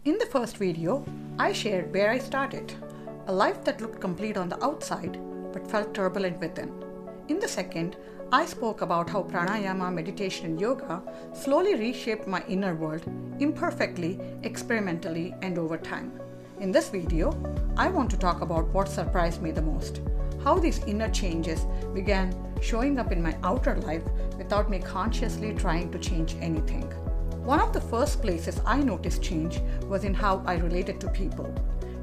In the first video, I shared where I started, a life that looked complete on the outside but felt turbulent within. In the second, I spoke about how pranayama, meditation, and yoga slowly reshaped my inner world, imperfectly, experimentally, and over time. In this video, I want to talk about what surprised me the most, how these inner changes began showing up in my outer life without me consciously trying to change anything. One of the first places I noticed change was in how I related to people.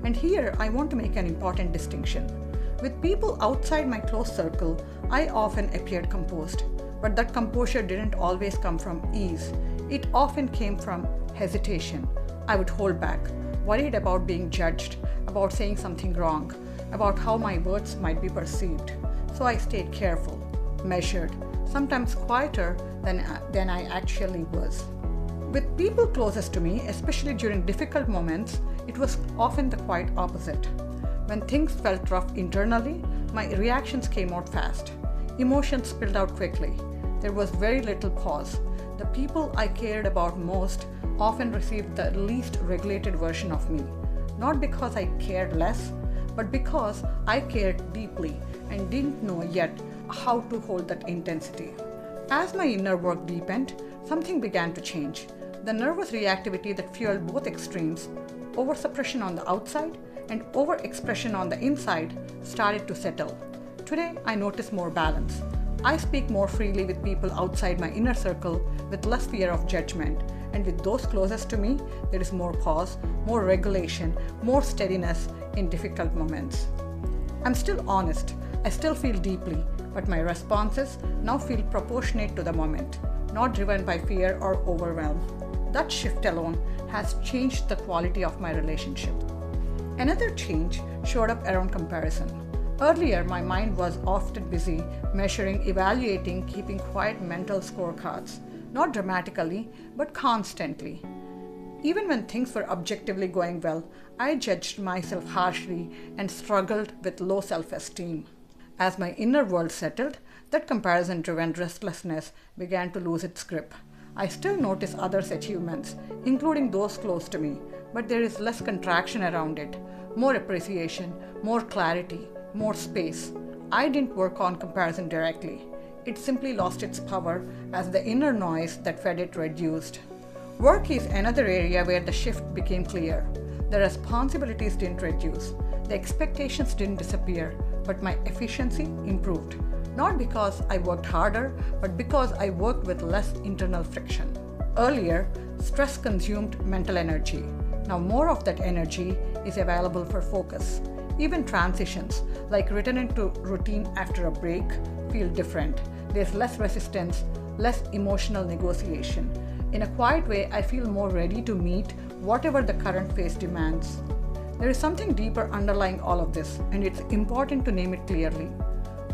And here I want to make an important distinction. With people outside my close circle, I often appeared composed, but that composure didn't always come from ease. It often came from hesitation. I would hold back, worried about being judged, about saying something wrong, about how my words might be perceived. So I stayed careful, measured, sometimes quieter than I actually was. With people closest to me, especially during difficult moments, it was often the quite opposite. When things felt rough internally, my reactions came out fast. Emotions spilled out quickly. There was very little pause. The people I cared about most often received the least regulated version of me. Not because I cared less, but because I cared deeply and didn't know yet how to hold that intensity. As my inner work deepened, something began to change. The nervous reactivity that fueled both extremes, oversuppression on the outside and overexpression on the inside, started to settle. Today, I notice more balance. I speak more freely with people outside my inner circle with less fear of judgment, and with those closest to me, there is more pause, more regulation, more steadiness in difficult moments. I'm still honest. I still feel deeply, but my responses now feel proportionate to the moment, not driven by fear or overwhelm. That shift alone has changed the quality of my relationship. Another change showed up around comparison. Earlier, my mind was often busy measuring, evaluating, keeping quiet mental scorecards, not dramatically, but constantly. Even when things were objectively going well, I judged myself harshly and struggled with low self-esteem. As my inner world settled, that comparison-driven restlessness began to lose its grip. I still notice others' achievements, including those close to me, but there is less contraction around it, more appreciation, more clarity, more space. I didn't work on comparison directly. It simply lost its power as the inner noise that fed it reduced. Work is another area where the shift became clear. The responsibilities didn't reduce, the expectations didn't disappear, but my efficiency improved. Not because I worked harder, but because I worked with less internal friction. Earlier, stress consumed mental energy. Now more of that energy is available for focus. Even transitions, like returning to routine after a break, feel different. There's less resistance, less emotional negotiation. In a quiet way, I feel more ready to meet whatever the current phase demands. There is something deeper underlying all of this, and it's important to name it clearly.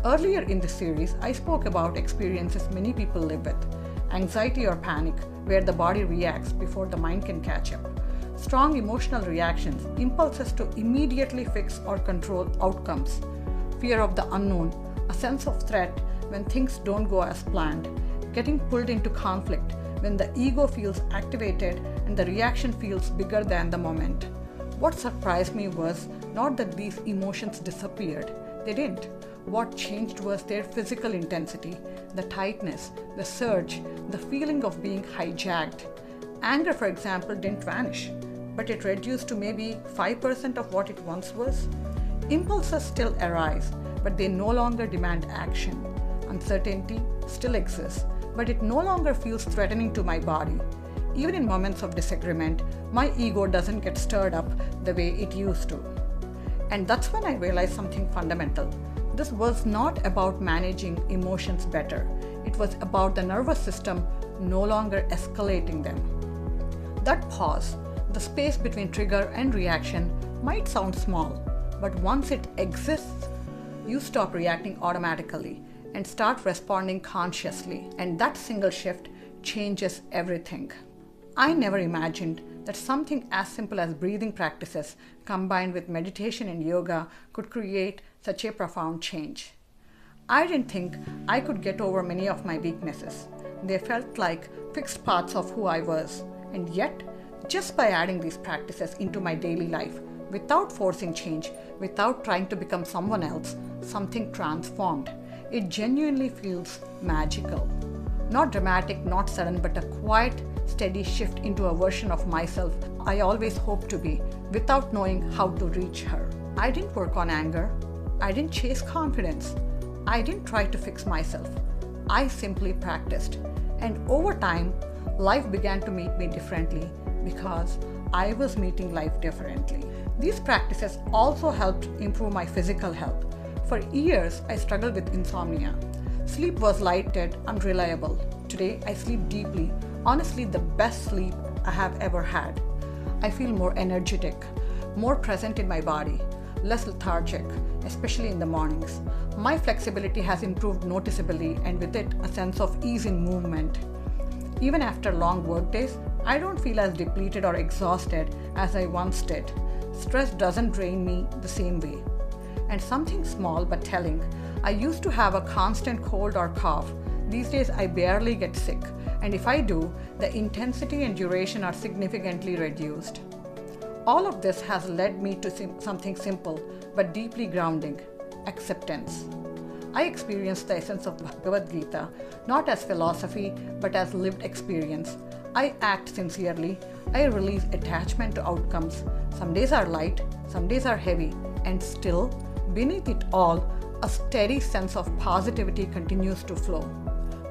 Earlier in this series, I spoke about experiences many people live with, anxiety or panic, where the body reacts before the mind can catch up. Strong emotional reactions, impulses to immediately fix or control outcomes, fear of the unknown, a sense of threat when things don't go as planned, getting pulled into conflict when the ego feels activated and the reaction feels bigger than the moment. What surprised me was not that these emotions disappeared, they didn't. What changed was their physical intensity, the tightness, the surge, the feeling of being hijacked. Anger, for example, didn't vanish, but it reduced to maybe 5% of what it once was. Impulses still arise, but they no longer demand action. Uncertainty still exists, but it no longer feels threatening to my body. Even in moments of disagreement, my ego doesn't get stirred up the way it used to. And that's when I realized something fundamental. This was not about managing emotions better. It was about the nervous system no longer escalating them. That pause, the space between trigger and reaction, might sound small, but once it exists, you stop reacting automatically and start responding consciously, and that single shift changes everything. I never imagined that something as simple as breathing practices combined with meditation and yoga could create such a profound change. I didn't think I could get over many of my weaknesses. They felt like fixed parts of who I was, and yet Just by adding these practices into my daily life, without forcing change, without trying to become someone else, something transformed. It genuinely feels magical. Not dramatic, not sudden, but a quiet, steady shift into a version of myself I always hoped to be, without knowing how to reach her. I didn't work on anger. I didn't chase confidence. I didn't try to fix myself. I simply practiced. And over time, life began to meet me differently because I was meeting life differently. These practices also helped improve my physical health. For years, I struggled with insomnia. Sleep was light and unreliable. Today, I sleep deeply. Honestly, the best sleep I have ever had. I feel more energetic, more present in my body, less lethargic, especially in the mornings. My flexibility has improved noticeably, and with it, a sense of ease in movement. Even after long work days, I don't feel as depleted or exhausted as I once did. Stress doesn't drain me the same way. And something small but telling, I used to have a constant cold or cough. These days I barely get sick, and if I do, the intensity and duration are significantly reduced. All of this has led me to something simple but deeply grounding: acceptance. I experience the essence of Bhagavad Gita not as philosophy but as lived experience. I act sincerely. I release attachment to outcomes. Some days are light, some days are heavy, and still, beneath it all, a steady sense of positivity continues to flow.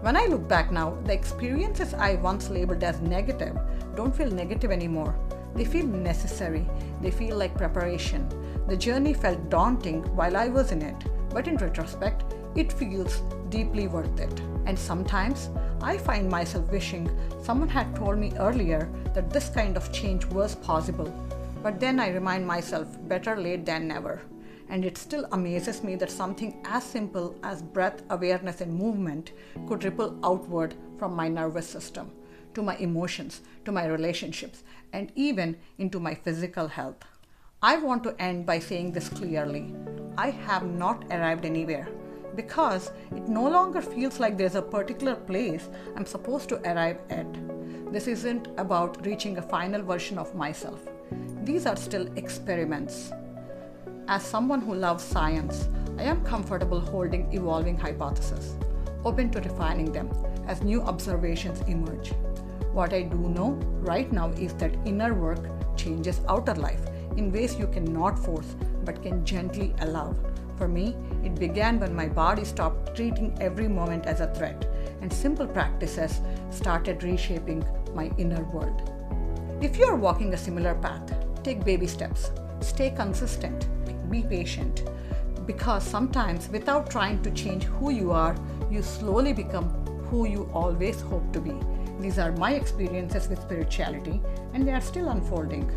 When I look back now, the experiences I once labeled as negative don't feel negative anymore. They feel necessary. They feel like preparation. The journey felt daunting while I was in it, but in retrospect, it feels deeply worth it. And sometimes, I find myself wishing someone had told me earlier that this kind of change was possible. But then I remind myself, better late than never. And it still amazes me that something as simple as breath awareness and movement could ripple outward from my nervous system, to my emotions, to my relationships, and even into my physical health. I want to end by saying this clearly. I have not arrived anywhere, because it no longer feels like there's a particular place I'm supposed to arrive at. This isn't about reaching a final version of myself. These are still experiments. As someone who loves science, I am comfortable holding evolving hypotheses, open to refining them as new observations emerge. What I do know right now is that inner work changes outer life in ways you cannot force but can gently allow. For me, it began when my body stopped treating every moment as a threat, and simple practices started reshaping my inner world. If you are walking a similar path, take baby steps. Stay consistent. Be patient. Because sometimes, without trying to change who you are, you slowly become who you always hope to be. These are my experiences with spirituality, and they are still unfolding.